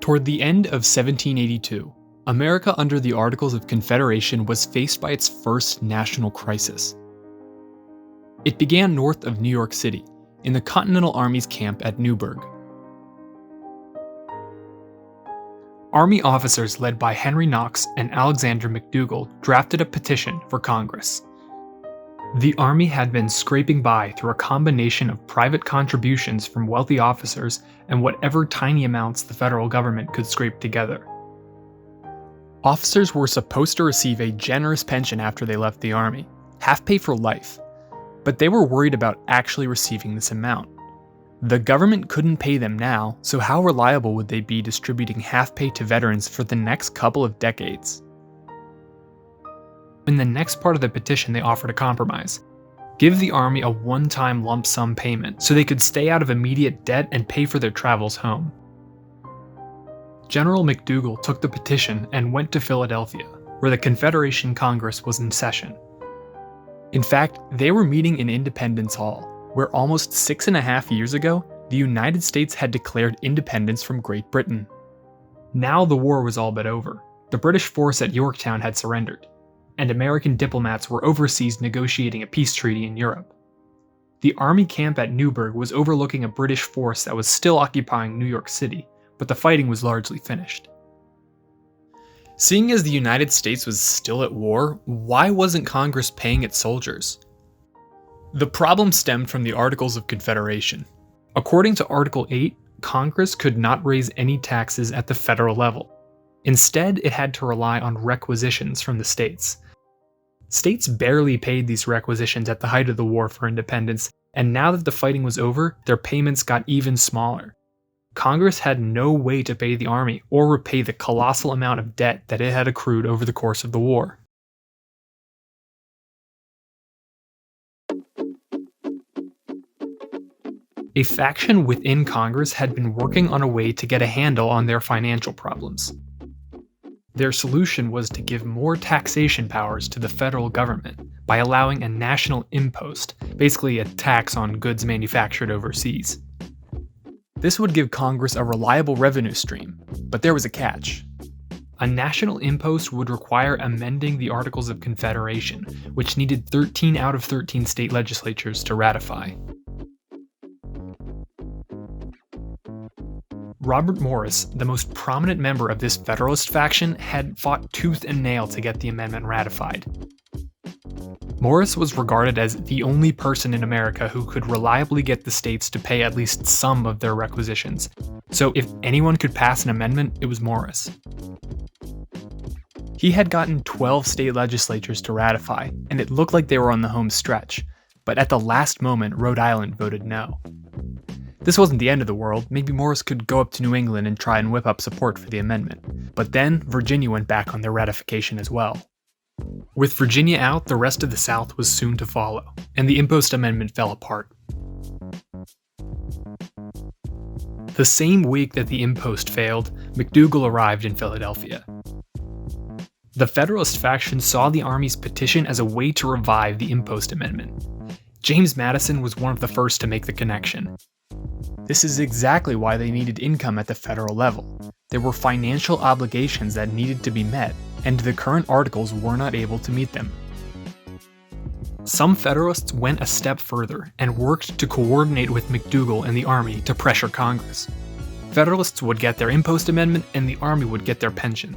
Toward the end of 1782, America under the Articles of Confederation was faced by its first national crisis. It began north of New York City, in the Continental Army's camp at Newburgh. Army officers led by Henry Knox and Alexander McDougall drafted a petition for Congress. The Army had been scraping by through a combination of private contributions from wealthy officers and whatever tiny amounts the federal government could scrape together. Officers were supposed to receive a generous pension after they left the Army, half pay for life, but they were worried about actually receiving this amount. The government couldn't pay them now, so how reliable would they be distributing half pay to veterans for the next couple of decades? In the next part of the petition, they offered a compromise. Give the Army a one-time lump sum payment so they could stay out of immediate debt and pay for their travels home. General McDougall took the petition and went to Philadelphia, where the Confederation Congress was in session. In fact, they were meeting in Independence Hall, where almost 6.5 years ago, the United States had declared independence from Great Britain. Now the war was all but over. The British force at Yorktown had surrendered, and American diplomats were overseas negotiating a peace treaty in Europe. The Army camp at Newburgh was overlooking a British force that was still occupying New York City, but the fighting was largely finished. Seeing as the United States was still at war, why wasn't Congress paying its soldiers? The problem stemmed from the Articles of Confederation. According to Article 8, Congress could not raise any taxes at the federal level. Instead, it had to rely on requisitions from the states. States barely paid these requisitions at the height of the war for independence, and now that the fighting was over, their payments got even smaller. Congress had no way to pay the Army or repay the colossal amount of debt that it had accrued over the course of the war. A faction within Congress had been working on a way to get a handle on their financial problems. Their solution was to give more taxation powers to the federal government by allowing a national impost, basically a tax on goods manufactured overseas. This would give Congress a reliable revenue stream, but there was a catch. A national impost would require amending the Articles of Confederation, which needed 13 out of 13 state legislatures to ratify. Robert Morris, the most prominent member of this Federalist faction, had fought tooth and nail to get the amendment ratified. Morris was regarded as the only person in America who could reliably get the states to pay at least some of their requisitions, so if anyone could pass an amendment, it was Morris. He had gotten 12 state legislatures to ratify, and it looked like they were on the home stretch, but at the last moment, Rhode Island voted no. This wasn't the end of the world. Maybe Morris could go up to New England and try and whip up support for the amendment, but then Virginia went back on their ratification as well. With Virginia out, the rest of the South was soon to follow, and the impost amendment fell apart. The same week that the impost failed, McDougall arrived in Philadelphia. The Federalist faction saw the Army's petition as a way to revive the impost amendment. James Madison was one of the first to make the connection. This is exactly why they needed income at the federal level. There were financial obligations that needed to be met, and the current articles were not able to meet them. Some Federalists went a step further and worked to coordinate with McDougall and the Army to pressure Congress. Federalists would get their impost amendment and the Army would get their pension.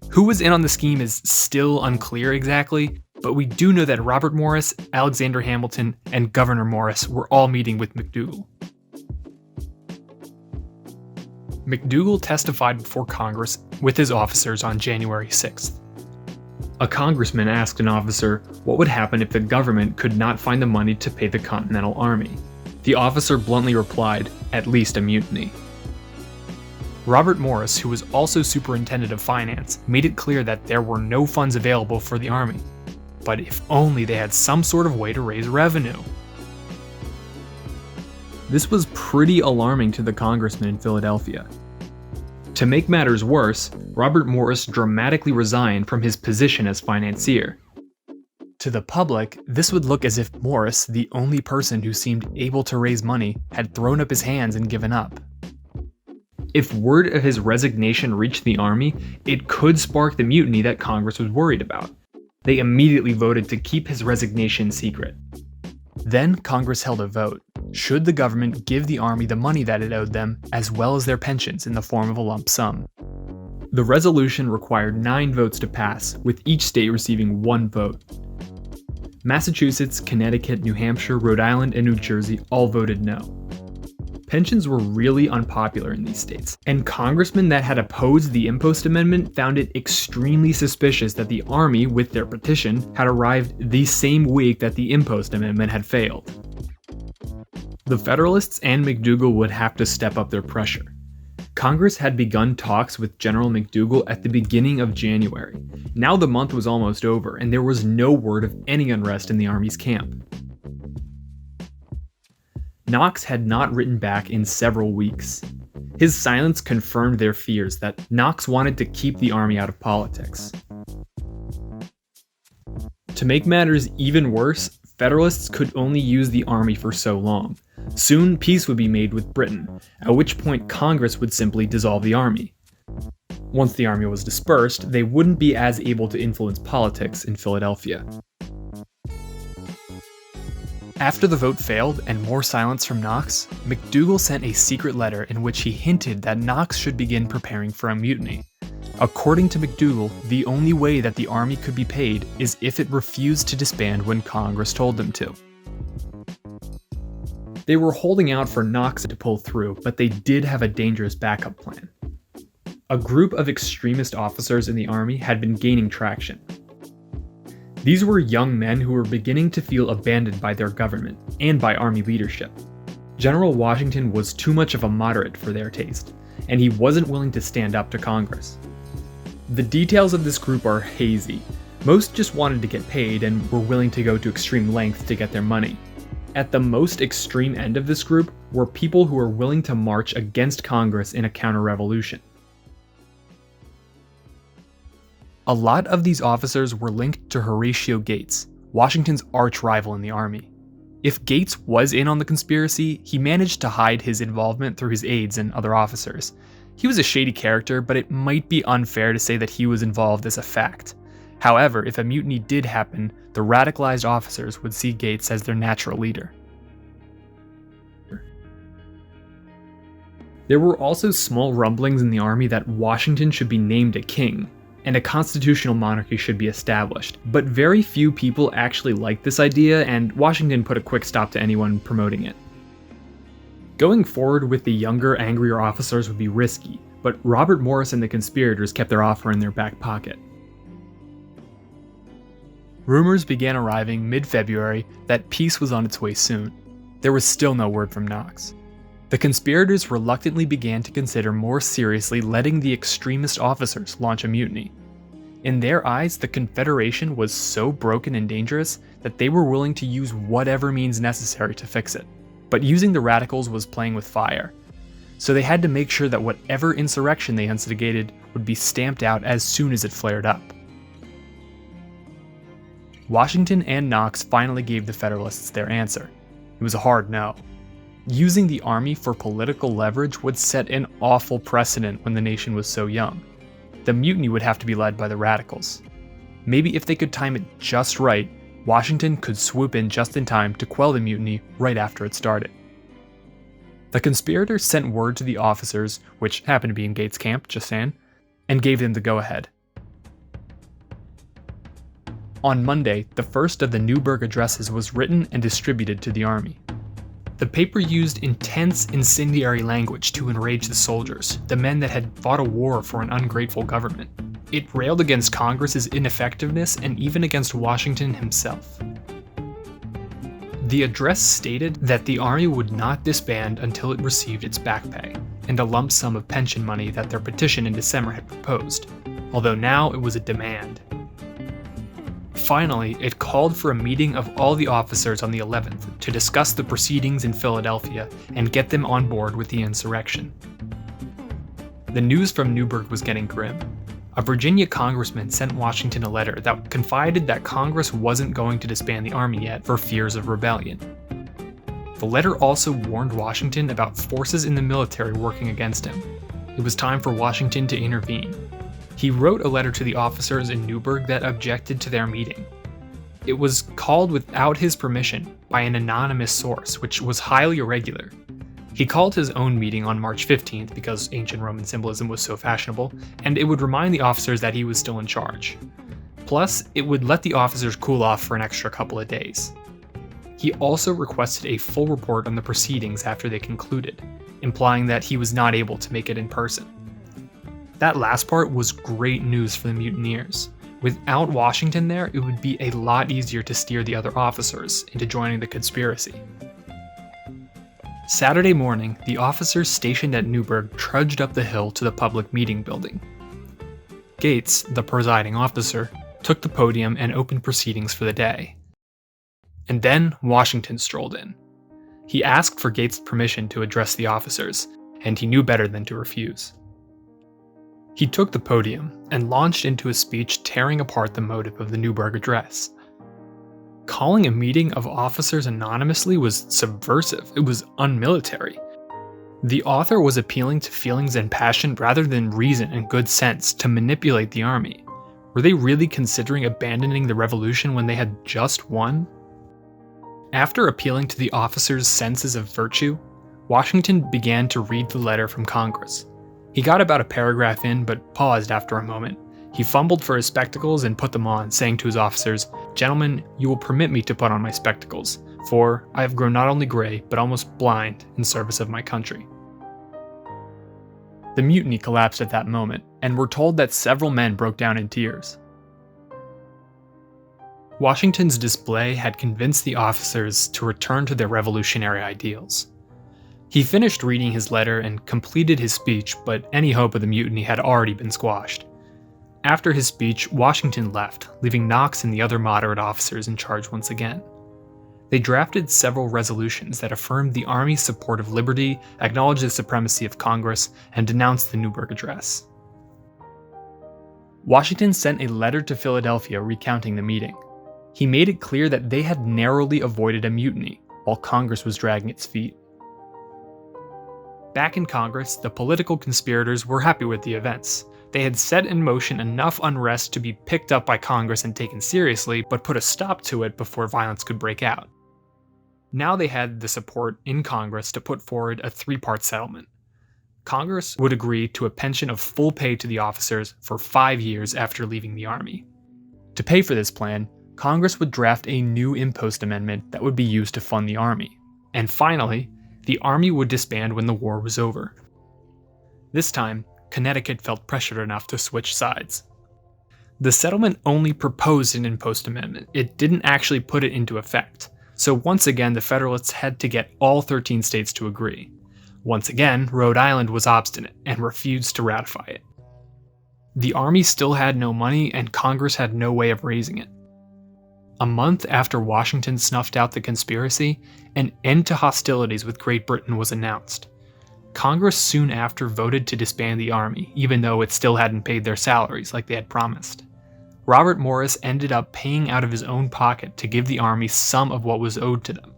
Who was in on the scheme is still unclear exactly, but we do know that Robert Morris, Alexander Hamilton, and Gouverneur Morris were all meeting with McDougall. McDougall testified before Congress with his officers on January 6th. A congressman asked an officer what would happen if the government could not find the money to pay the Continental Army. The officer bluntly replied, "At least a mutiny." Robert Morris, who was also superintendent of finance, made it clear that there were no funds available for the Army, but if only they had some sort of way to raise revenue. This was pretty alarming to the congressman in Philadelphia. To make matters worse, Robert Morris dramatically resigned from his position as financier. To the public, this would look as if Morris, the only person who seemed able to raise money, had thrown up his hands and given up. If word of his resignation reached the army, it could spark the mutiny that Congress was worried about. They immediately voted to keep his resignation secret. Then Congress held a vote. Should the government give the army the money that it owed them, as well as their pensions in the form of a lump sum? The resolution required 9 votes to pass, with each state receiving 1 vote. Massachusetts, Connecticut, New Hampshire, Rhode Island, and New Jersey all voted no. Pensions were really unpopular in these states, and congressmen that had opposed the Impost Amendment found it extremely suspicious that the army, with their petition, had arrived the same week that the Impost Amendment had failed. The Federalists and McDougal would have to step up their pressure. Congress had begun talks with General McDougal at the beginning of January. Now the month was almost over, and there was no word of any unrest in the army's camp. Knox had not written back in several weeks. His silence confirmed their fears that Knox wanted to keep the army out of politics. To make matters even worse, Federalists could only use the army for so long. Soon, peace would be made with Britain, at which point Congress would simply dissolve the army. Once the army was dispersed, they wouldn't be as able to influence politics in Philadelphia. After the vote failed and more silence from Knox, McDougal sent a secret letter in which he hinted that Knox should begin preparing for a mutiny. According to McDougal, the only way that the army could be paid is if it refused to disband when Congress told them to. They were holding out for Knox to pull through, but they did have a dangerous backup plan. A group of extremist officers in the army had been gaining traction. These were young men who were beginning to feel abandoned by their government and by army leadership. General Washington was too much of a moderate for their taste, and he wasn't willing to stand up to Congress. The details of this group are hazy. Most just wanted to get paid and were willing to go to extreme lengths to get their money. At the most extreme end of this group were people who were willing to march against Congress in a counter-revolution. A lot of these officers were linked to Horatio Gates, Washington's arch-rival in the army. If Gates was in on the conspiracy, he managed to hide his involvement through his aides and other officers. He was a shady character, but it might be unfair to say that he was involved as a fact. However, if a mutiny did happen, the radicalized officers would see Gates as their natural leader. There were also small rumblings in the army that Washington should be named a king, and a constitutional monarchy should be established, but very few people actually liked this idea, and Washington put a quick stop to anyone promoting it. Going forward with the younger, angrier officers would be risky, but Robert Morris and the conspirators kept their offer in their back pocket. Rumors began arriving mid-February that peace was on its way soon. There was still no word from Knox. The conspirators reluctantly began to consider more seriously letting the extremist officers launch a mutiny. In their eyes, the Confederation was so broken and dangerous that they were willing to use whatever means necessary to fix it. But using the radicals was playing with fire. So they had to make sure that whatever insurrection they instigated would be stamped out as soon as it flared up. Washington and Knox finally gave the Federalists their answer. It was a hard no. Using the army for political leverage would set an awful precedent when the nation was so young. The mutiny would have to be led by the radicals. Maybe if they could time it just right, Washington could swoop in just in time to quell the mutiny right after it started. The conspirators sent word to the officers, which happened to be in Gates' camp, just saying, and gave them the go-ahead. On Monday, the first of the Newburgh Addresses was written and distributed to the army. The paper used intense, incendiary language to enrage the soldiers, the men that had fought a war for an ungrateful government. It railed against Congress's ineffectiveness and even against Washington himself. The address stated that the army would not disband until it received its back pay, and a lump sum of pension money that their petition in December had proposed, although now it was a demand. Finally, it called for a meeting of all the officers on the 11th to discuss the proceedings in Philadelphia and get them on board with the insurrection. The news from Newburgh was getting grim. A Virginia congressman sent Washington a letter that confided that Congress wasn't going to disband the army yet for fears of rebellion. The letter also warned Washington about forces in the military working against him. it was time for Washington to intervene. He wrote a letter to the officers in Newburgh that objected to their meeting. It was called without his permission by an anonymous source, which was highly irregular. He called his own meeting on March 15th because ancient Roman symbolism was so fashionable, and it would remind the officers that he was still in charge. Plus, it would let the officers cool off for an extra couple of days. He also requested a full report on the proceedings after they concluded, implying that he was not able to make it in person. That last part was great news for the mutineers. Without Washington there, it would be a lot easier to steer the other officers into joining the conspiracy. Saturday morning, the officers stationed at Newburgh trudged up the hill to the public meeting building. Gates, the presiding officer, took the podium and opened proceedings for the day. And then Washington strolled in. He asked for Gates' permission to address the officers, and he knew better than to refuse. He took the podium and launched into a speech tearing apart the motive of the Newburgh Address. Calling a meeting of officers anonymously was subversive. It was unmilitary. The author was appealing to feelings and passion rather than reason and good sense to manipulate the army. Were they really considering abandoning the revolution when they had just won? After appealing to the officers' senses of virtue, Washington began to read the letter from Congress. He got about a paragraph in, but paused after a moment. He fumbled for his spectacles and put them on, saying to his officers, "Gentlemen, you will permit me to put on my spectacles, for I have grown not only gray, but almost blind in service of my country." The mutiny collapsed at that moment, and we're told that several men broke down in tears. Washington's display had convinced the officers to return to their revolutionary ideals. He finished reading his letter and completed his speech, but any hope of the mutiny had already been squashed. After his speech, Washington left, leaving Knox and the other moderate officers in charge once again. They drafted several resolutions that affirmed the Army's support of liberty, acknowledged the supremacy of Congress, and denounced the Newburgh Address. Washington sent a letter to Philadelphia recounting the meeting. He made it clear that they had narrowly avoided a mutiny, while Congress was dragging its feet. Back in Congress, the political conspirators were happy with the events. They had set in motion enough unrest to be picked up by Congress and taken seriously, but put a stop to it before violence could break out. Now they had the support in Congress to put forward a three-part settlement. Congress would agree to a pension of full pay to the officers for 5 years after leaving the Army. To pay for this plan, Congress would draft a new impost amendment that would be used to fund the Army. And finally, the Army would disband when the war was over. This time, Connecticut felt pressured enough to switch sides. The settlement only proposed an impost amendment. It didn't actually put it into effect. So once again, the Federalists had to get all 13 states to agree. Once again, Rhode Island was obstinate and refused to ratify it. The Army still had no money, and Congress had no way of raising it. A month after Washington snuffed out the conspiracy, an end to hostilities with Great Britain was announced. Congress soon after voted to disband the Army, even though it still hadn't paid their salaries like they had promised. Robert Morris ended up paying out of his own pocket to give the Army some of what was owed to them.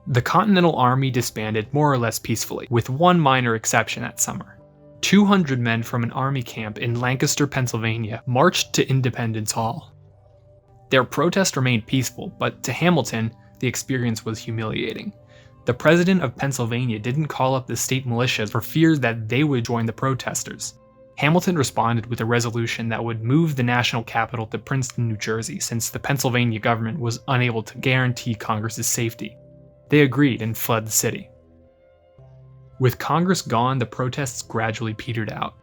The Continental Army disbanded more or less peacefully, with one minor exception that summer. 200 men from an army camp in Lancaster, Pennsylvania, marched to Independence Hall. Their protest remained peaceful, but to Hamilton, the experience was humiliating. The president of Pennsylvania didn't call up the state militias for fear that they would join the protesters. Hamilton responded with a resolution that would move the national capital to Princeton, New Jersey, since the Pennsylvania government was unable to guarantee Congress's safety. They agreed and fled the city. With Congress gone, the protests gradually petered out.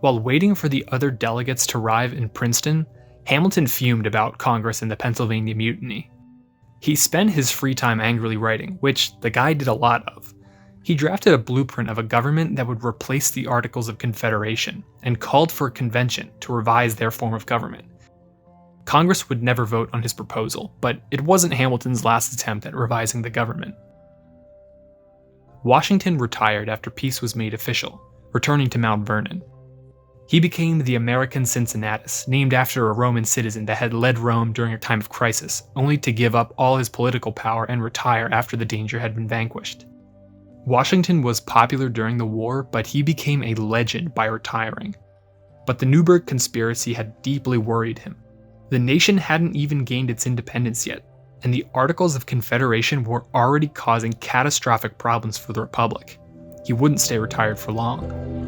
While waiting for the other delegates to arrive in Princeton, Hamilton fumed about Congress and the Pennsylvania Mutiny. He spent his free time angrily writing, which the guy did a lot of. He drafted a blueprint of a government that would replace the Articles of Confederation, and called for a convention to revise their form of government. Congress would never vote on his proposal, but it wasn't Hamilton's last attempt at revising the government. Washington retired after peace was made official, returning to Mount Vernon. He became the American Cincinnatus, named after a Roman citizen that had led Rome during a time of crisis, only to give up all his political power and retire after the danger had been vanquished. Washington was popular during the war, but he became a legend by retiring. But the Newburgh Conspiracy had deeply worried him. The nation hadn't even gained its independence yet, and the Articles of Confederation were already causing catastrophic problems for the Republic. He wouldn't stay retired for long.